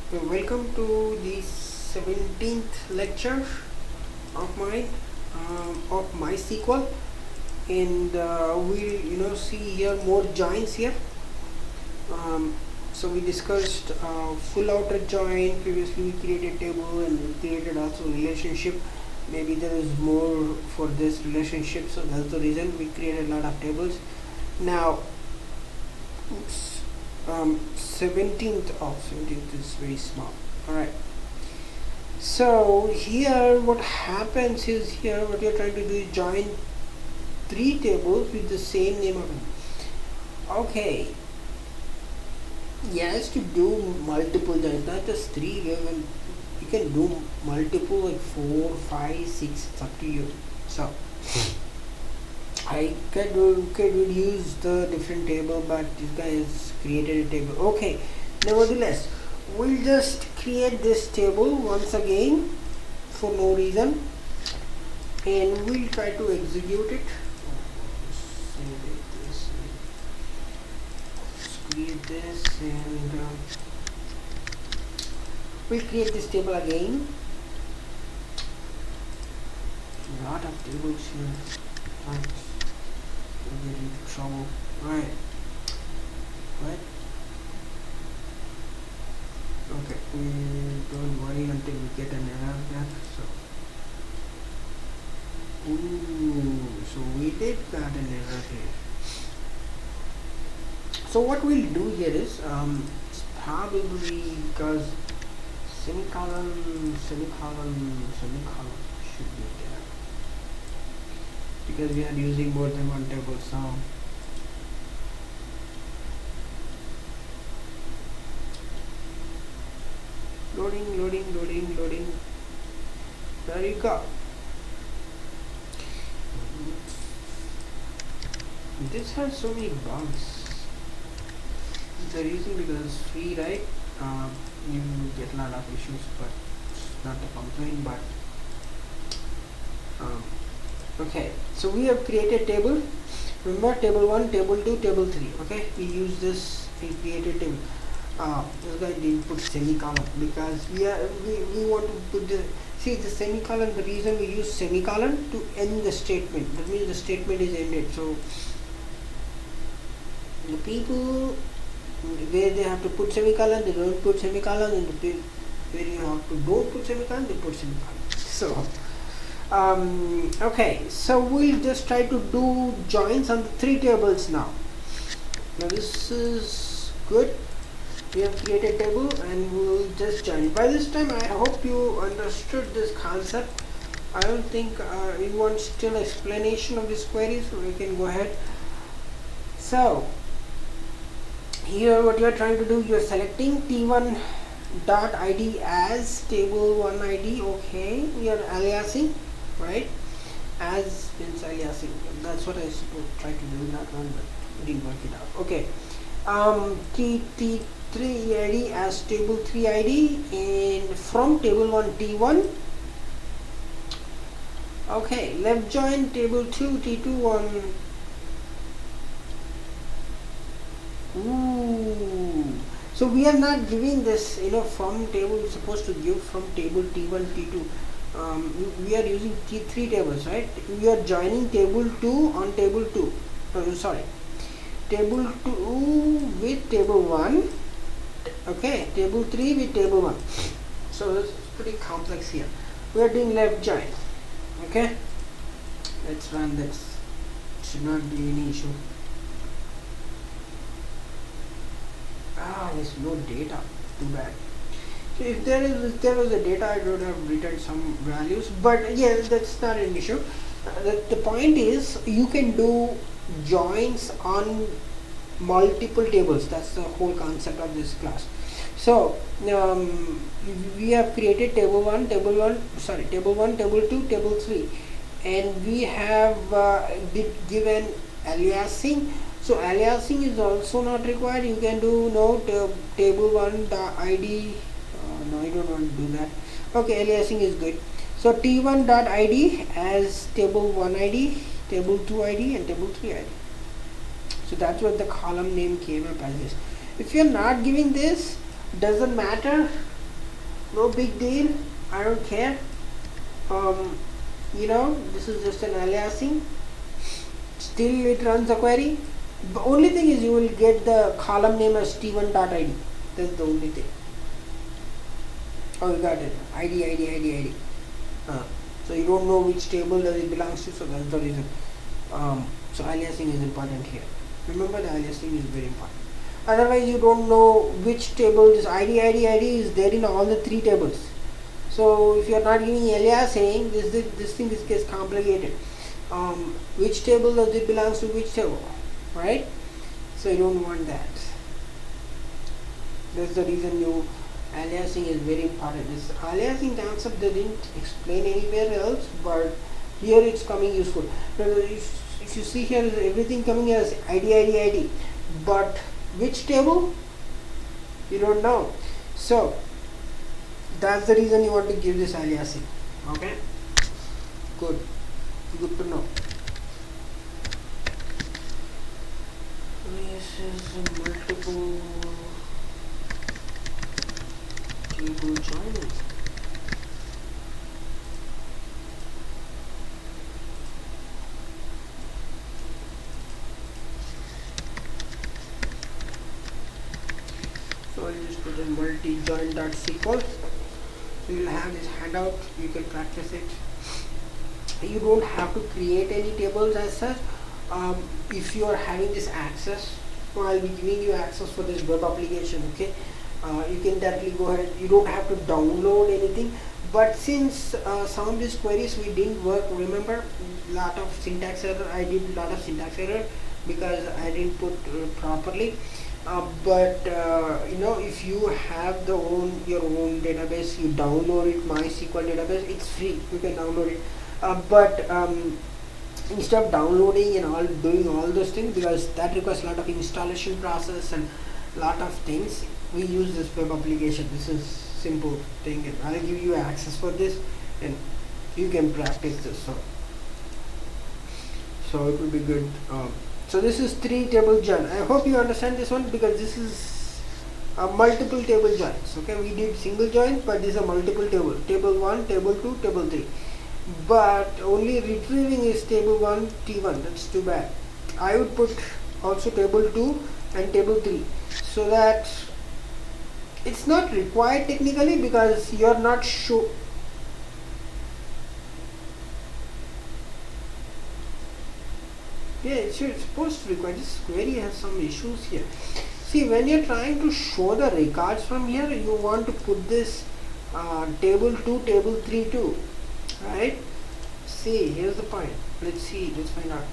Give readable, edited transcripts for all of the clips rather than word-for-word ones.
Welcome to the 17th lecture of mine of MySQL, and we'll see here more joins here. So we discussed full outer join. Previously we created table and we created also relationship. Maybe there is more for this relationship, so that's the reason we created a lot of tables. Now 17th is very small. Alright, so here what happens is, here what you're trying to do is join three tables with the same name of them. Okay, yes, to do multiple joins, not just three. You can do multiple, like 4, 5, 6, it's up to you. So I could use the different table, but this guy has created a table. Okay, nevertheless, we'll just create this table once again for no reason, and we'll try to execute it. Create this, and we'll create this table again. A lot of tables here. Right. We'll get into trouble. Right. Okay, we don't worry until we get an error back. So we did got an error here. So what we'll do here is it's probably because semicolon should be there, because we are using more than one table. So loading. There you go. This has so many bugs. The reason because it's free, right? You get a lot of issues, but it's not a complaint. But okay, so we have created table. Remember, table 1, table 2, table 3. Okay, we use this in created table. This guy didn't put semicolon because we want to put the semicolon. The reason we use semicolon to end the statement. That means the statement is ended. So the people where they have to put semicolon, they don't put semicolon, and the where you have to don't put semicolon, they put semicolon. So okay, so we'll just try to do joins on the three tables now. Now this is good. We have created table and we'll just join. By this time I hope you understood this concept. I don't think you want still explanation of this query, so we can go ahead. So here what you are trying to do, you are selecting t1 dot id as table 1 id. Okay, we are aliasing, right? As means aliasing. That's what I supposed to try to do, not one, but didn't work it out. Okay, t3 id as table 3 id, and from table 1 t1. Okay, left join table 2 t2 1. So we are not giving this, from table. We're supposed to give from table t1 t2. We are using t3 tables, right? We are joining table 2 on table 2. Table 2 with table 1. Okay, table 3 with table 1. So this is pretty complex here. We are doing left join. Okay, let's run this. Should not be any issue. There's no data. Too bad. So if there was a data, I would have written some values. But yes, that's not an issue. The point is, you can do joins on multiple tables. That's the whole concept of this class. So we have created table 1, table 2, table 3, and we have given aliasing. So aliasing is also not required. You can do table 1 id. No, I don't want to do that. Okay, aliasing is good. So t1 dot id as table 1 id, table 2 id, and table 3 id. So that's what the column name came up as this. If you're not giving this, doesn't matter. No big deal. I don't care. Um, this is just an aliasing. Still it runs a query. The only thing is you will get the column name as t1.id. That's the only thing. Oh, you got it. ID. So you don't know which table does it belongs to, so that's the reason. So aliasing is important here. Remember, the aliasing is very important. Otherwise, you don't know which table is ID is there in all the three tables. So if you are not giving aliasing, this thing gets complicated. Which table does it belongs to which table, right? So you don't want that. That's the reason aliasing is very important. This aliasing concept they didn't explain anywhere else, but here it's coming useful. If you see here, everything coming as ID, but which table you don't know. So that's the reason you want to give this aliasing. Okay, good to know. This is a multiple table joining. So I'll just put in multi-join.sql. So you'll have this handout, you can practice it. You don't have to create any tables as such. If you are having this access, so I'll be giving you access for this web application. Okay, you can directly go ahead. You don't have to download anything. But since some of these queries we didn't work, remember, lot of syntax error. I did lot of syntax error because I didn't put properly. But if you have your own database, you download it, MySQL database, it's free, you can download it. But instead of downloading and all doing all those things, because that requires a lot of installation process and lot of things, we use this web application. This is simple thing, and I'll give you access for this and you can practice this. So it will be good. So this is 3 table join. I hope you understand this one, because this is a multiple table joins. Okay, we did single join, but this is a multiple table. Table 1, table 2, table 3. But only retrieving is table 1, T1. That's too bad. I would put also table 2 and table 3, so that it's not required technically, because you're not sure. Yeah, it's supposed to require. This query has some issues here. See, when you're trying to show the records from here, you want to put this table 2, table 3 too, right? See, here's the point. Let's find out.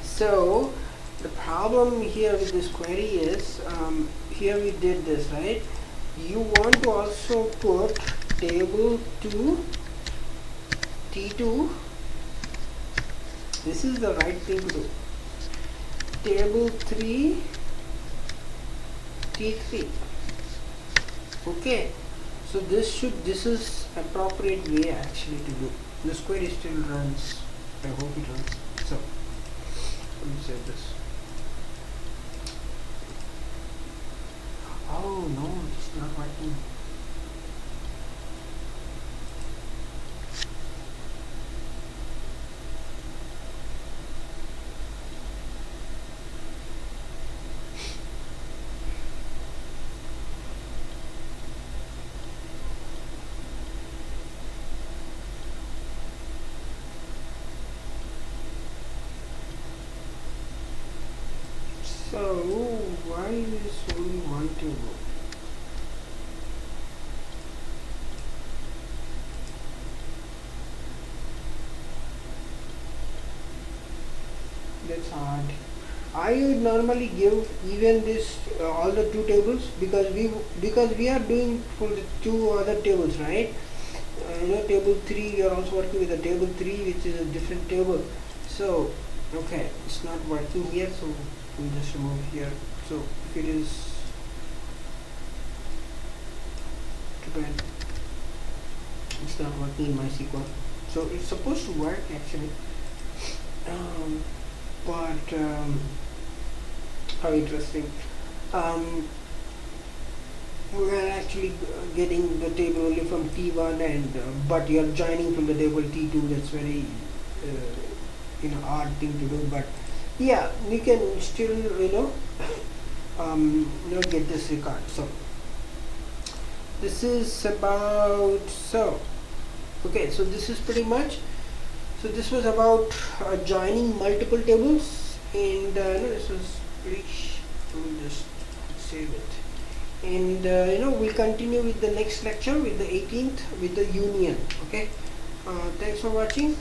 So the problem here with this query is, here we did this, right? You want to also put table 2, T2. This is the right thing to do. Table 3, T3. Okay, so this is appropriate way actually to do. This query still runs. I hope it runs. So let me save this. Oh no, it's not working. So why is only one table? That's hard. I would normally give even this all the 2 tables, because we are doing for the 2 other tables, right? Table 3, we are also working with the table 3, which is a different table. So okay, it's not working here, so we'll just remove here. So if it is too bad, it's not working in MySQL. So it's supposed to work actually, but how interesting. Well, actually actually getting the table only from T1 and but you're joining from the table T2. That's very odd thing to do, but yeah, you can still get this record. So this is about okay, so this is pretty much, so this was about joining multiple tables, and this was pretty we'll just save it, and we'll continue with the next lecture, with the 18th, with the union. Okay, thanks for watching.